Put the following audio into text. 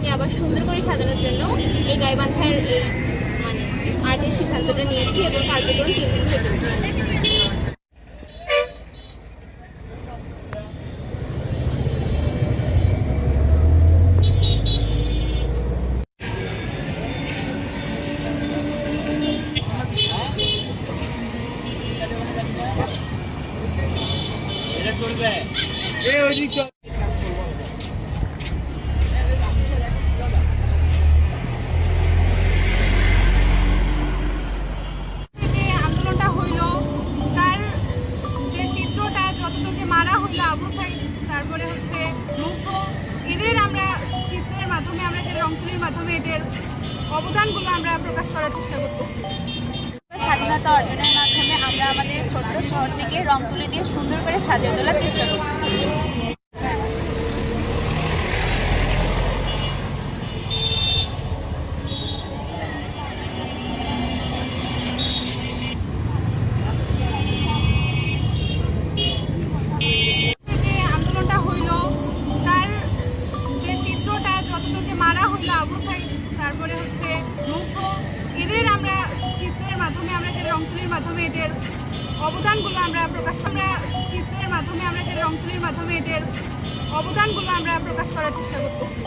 গাইবান্ধাকে আবার সুন্দর করে সাজানোর জন্য এই গাইবান্ধার এই মানে আর্টের সিদ্ধান্তটা নিয়েছি এবং কার্যক্রম 3 দিন থেকে চলছে। আন্দোলনটা হইল তার যে চিত্রটা যতটুকু মারা হইলো অবস্থায়, তারপরে হচ্ছে মুখ এদের আমরা চিত্রের মাধ্যমে, আমরা এদের রং তুলির মাধ্যমে এদের অবদানগুলো আমরা প্রকাশ করার চেষ্টা করতেছি। স্বাধীনতা অর্জনের মাধ্যমে আমরা আমাদের ছোট্ট শহর থেকে রং তুলি দিয়ে সুন্দর করে সাজিয়ে তোলার চেষ্টা করছি। আন্দোলনটা হইল তার যে চিত্রটা যতটুকু মারা হইলো অবস্থায়, তারপরে হচ্ছে মুখ এদের আমরা চিত্রের মাধ্যমে, আমরা এদের রং তুলির মাধ্যমে এদের অবদানগুলো আমরা প্রকাশ, আমরা চিত্রের মাধ্যমে, আমরা এদের রং তুলির মাধ্যমে এদের অবদানগুলো আমরা প্রকাশ করার চেষ্টা করতেছি।